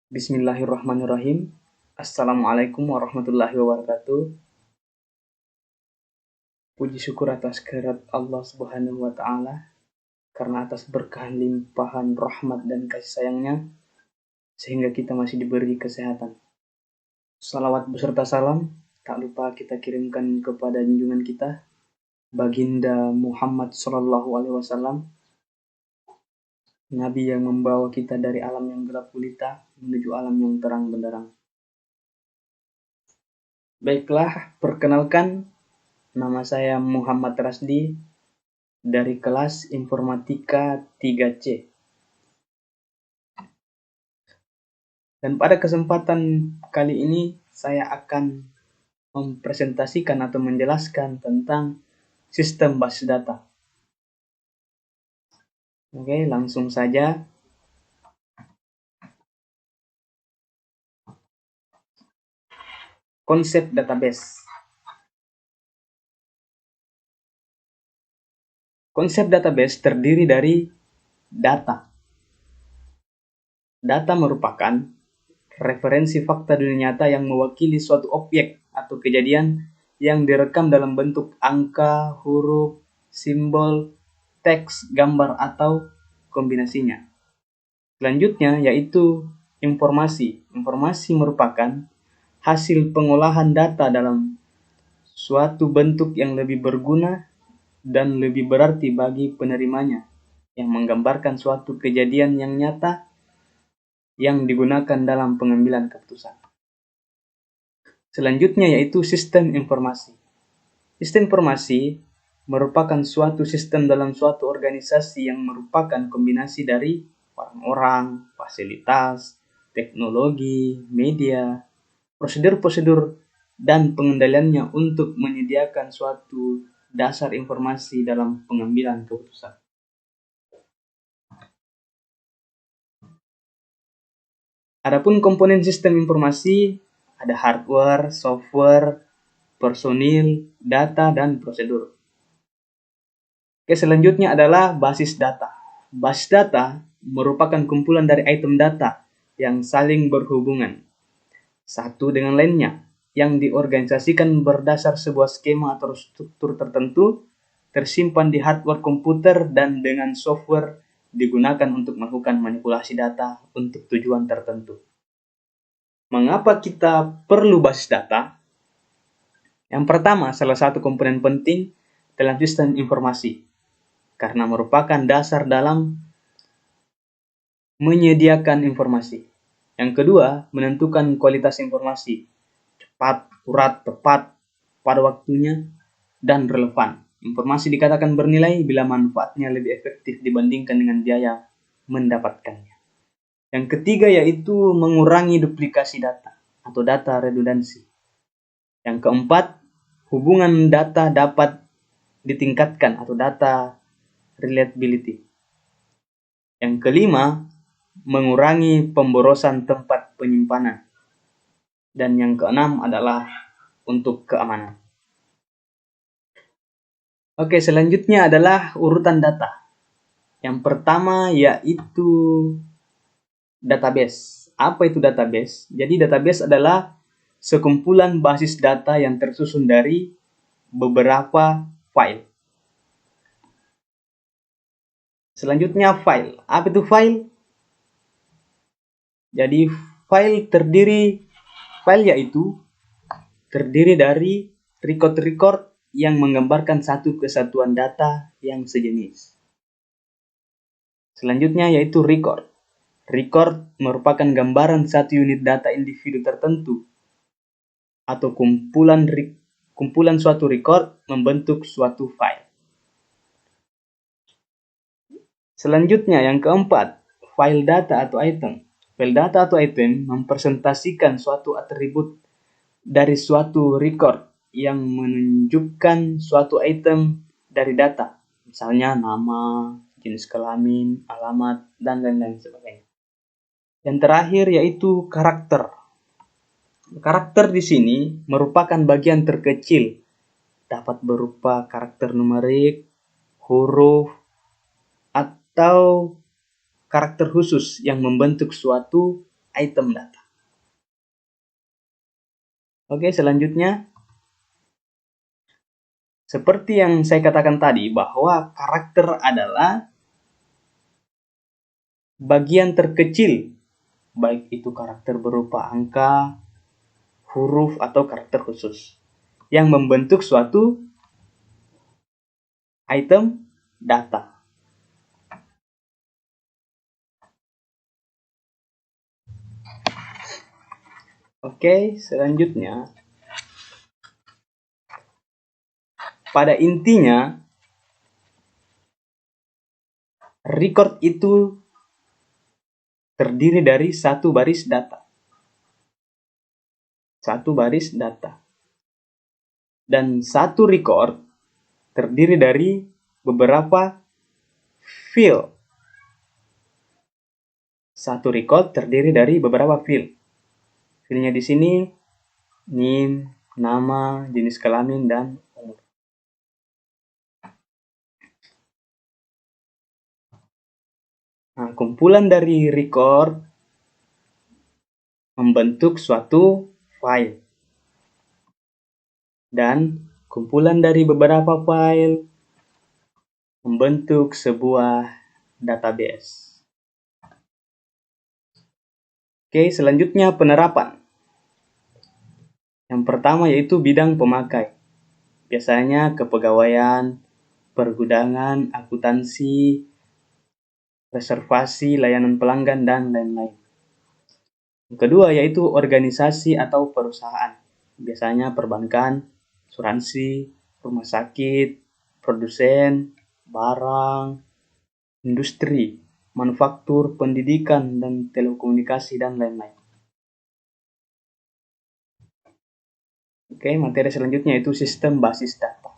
Bismillahirrahmanirrahim. Assalamualaikum warahmatullahi wabarakatuh. Puji syukur atas kehadirat Allah Subhanahu wa Ta'ala, karena atas berkah limpahan rahmat dan kasih sayangnya, sehingga kita masih diberi kesehatan. Salawat beserta salam tak lupa kita kirimkan kepada junjungan kita, Baginda Muhammad SAW, Nabi yang membawa kita dari alam yang gelap gulita menuju alam yang terang benderang. Baiklah, perkenalkan, nama saya Muhammad Rasdi dari kelas Informatika 3C. Dan pada kesempatan kali ini saya akan mempresentasikan atau menjelaskan tentang sistem basis data. Oke, langsung saja. Konsep database. Konsep database terdiri dari data. Data merupakan referensi fakta dunia nyata yang mewakili suatu objek atau kejadian yang direkam dalam bentuk angka, huruf, simbol, teks, gambar, atau kombinasinya. Selanjutnya yaitu informasi. Informasi merupakan hasil pengolahan data dalam suatu bentuk yang lebih berguna dan lebih berarti bagi penerimanya, yang menggambarkan suatu kejadian yang nyata yang digunakan dalam pengambilan keputusan. Selanjutnya yaitu sistem informasi. Sistem informasi merupakan suatu sistem dalam suatu organisasi yang merupakan kombinasi dari orang-orang, fasilitas, teknologi, media, prosedur-prosedur, dan pengendaliannya untuk menyediakan suatu dasar informasi dalam pengambilan keputusan. Adapun komponen sistem informasi ada hardware, software, personil, data, dan prosedur. Oke, selanjutnya adalah basis data. Basis data merupakan kumpulan dari item data yang saling berhubungan satu dengan lainnya, yang diorganisasikan berdasar sebuah skema atau struktur tertentu, tersimpan di hardware komputer dan dengan software digunakan untuk melakukan manipulasi data untuk tujuan tertentu. Mengapa kita perlu basis data? Yang pertama, salah satu komponen penting dalam sistem informasi, karena merupakan dasar dalam menyediakan informasi. Yang kedua, menentukan kualitas informasi, cepat, akurat, tepat, pada waktunya, dan relevan. Informasi dikatakan bernilai bila manfaatnya lebih efektif dibandingkan dengan biaya mendapatkannya. Yang ketiga yaitu mengurangi duplikasi data atau data redundansi. Yang keempat, hubungan data dapat ditingkatkan atau data reliability. Yang kelima, mengurangi pemborosan tempat penyimpanan. Dan yang keenam adalah untuk keamanan. Oke, selanjutnya adalah urutan data. Yang pertama yaitu database. Apa itu database? Jadi database adalah sekumpulan basis data yang tersusun dari beberapa file. Selanjutnya file. Apa itu file? Jadi file yaitu terdiri dari record-record yang menggambarkan satu kesatuan data yang sejenis. Selanjutnya yaitu record. Record merupakan gambaran satu unit data individu tertentu atau kumpulan suatu record membentuk suatu file. Selanjutnya yang keempat, file data atau item. File data atau item mempresentasikan suatu atribut dari suatu record yang menunjukkan suatu item dari data, misalnya nama, jenis kelamin, alamat, dan lain-lain sebagainya. Yang terakhir yaitu karakter. Karakter di sini merupakan bagian terkecil, dapat berupa karakter numerik, huruf, atau karakter khusus yang membentuk suatu item data. Oke, selanjutnya seperti yang saya katakan tadi bahwa karakter adalah bagian terkecil, baik itu karakter berupa angka, huruf, atau karakter khusus yang membentuk suatu item data. Oke, selanjutnya pada intinya record itu terdiri dari satu baris data. Dan satu record terdiri dari beberapa field. Satu record terdiri dari beberapa field. Fieldnya di sini NIM, nama, jenis kelamin, dan umur. Nah, kumpulan dari record membentuk suatu file. Dan kumpulan dari beberapa file membentuk sebuah database. Oke, selanjutnya penerapan. Yang pertama yaitu bidang pemakai. Biasanya kepegawaian, pergudangan, akuntansi, reservasi, layanan pelanggan, dan lain-lain. Yang kedua yaitu organisasi atau perusahaan. Biasanya perbankan, asuransi, rumah sakit, produsen, barang, industri, manufaktur, pendidikan, dan telekomunikasi, dan lain-lain. Oke, materi selanjutnya yaitu sistem basis data.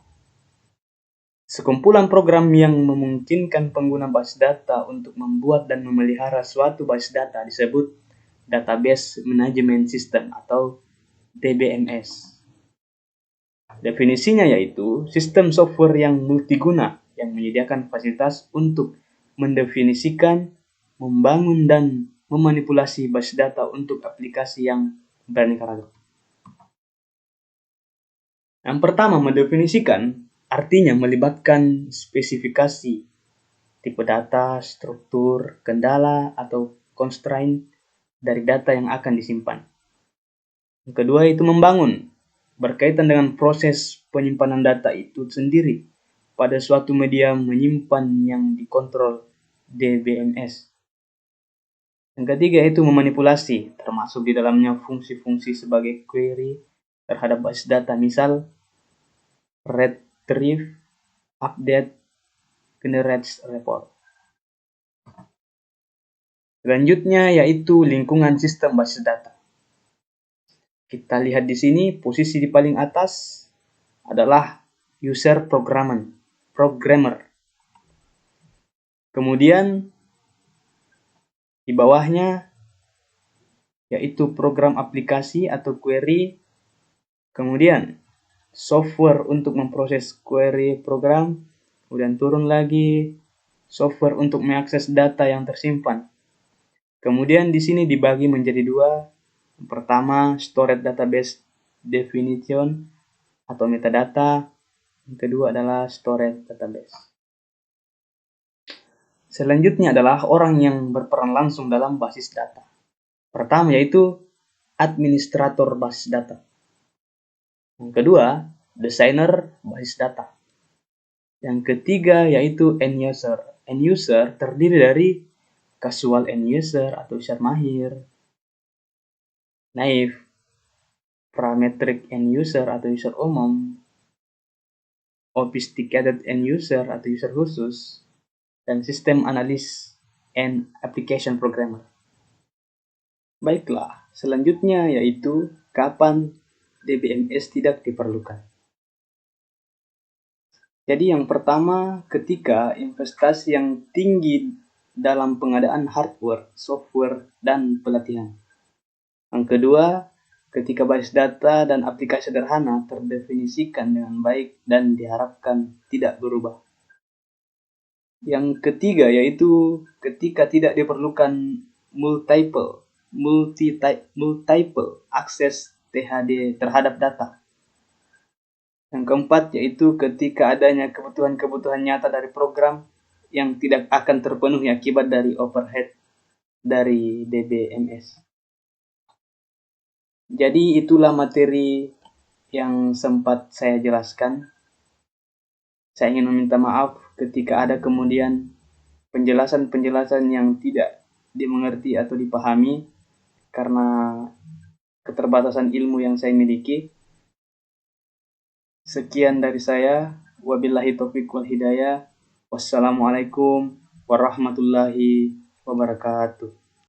Sekumpulan program yang memungkinkan pengguna basis data untuk membuat dan memelihara suatu basis data disebut Database Management System atau DBMS. Definisinya yaitu sistem software yang multiguna yang menyediakan fasilitas untuk mendefinisikan, membangun, dan memanipulasi basis data untuk aplikasi yang beraneka ragam. Yang pertama, mendefinisikan artinya melibatkan spesifikasi, tipe data, struktur, kendala, atau constraint dari data yang akan disimpan. Yang kedua itu membangun, berkaitan dengan proses penyimpanan data itu sendiri pada suatu media menyimpan yang dikontrol DBMS. Yang ketiga itu memanipulasi, termasuk di dalamnya fungsi-fungsi sebagai query terhadap basis data, misal retrieve, update, generate report. Selanjutnya yaitu lingkungan sistem basis data. Kita lihat di sini posisi di paling atas adalah user programmer. Kemudian di bawahnya yaitu program aplikasi atau query. Kemudian software untuk memproses query program. Kemudian turun lagi software untuk mengakses data yang tersimpan. Kemudian di sini dibagi menjadi dua. Yang pertama, storage database definition atau metadata. Yang kedua adalah storage database. Selanjutnya adalah orang yang berperan langsung dalam basis data. Pertama yaitu administrator basis data. Yang kedua, desainer basis data. Yang ketiga yaitu end user. End user terdiri dari casual end user atau user mahir, naive, parametric end user atau user umum, sophisticated end user atau user khusus, dan sistem analis and application programmer. Baiklah, selanjutnya yaitu kapan DBMS tidak diperlukan. Jadi yang pertama, ketika investasi yang tinggi dalam pengadaan hardware, software, dan pelatihan. Yang kedua, ketika basis data dan aplikasi sederhana terdefinisikan dengan baik dan diharapkan tidak berubah. Yang ketiga yaitu ketika tidak diperlukan multiple multiple access THD terhadap data. Yang keempat yaitu ketika adanya kebutuhan-kebutuhan nyata dari program yang tidak akan terpenuhi akibat dari overhead dari DBMS. Jadi itulah materi yang sempat saya jelaskan. Saya ingin meminta maaf ketika ada kemudian penjelasan-penjelasan yang tidak dimengerti atau dipahami karena keterbatasan ilmu yang saya miliki. Sekian dari saya. Wabillahi taufiq wal hidayah. Wassalamualaikum warahmatullahi wabarakatuh.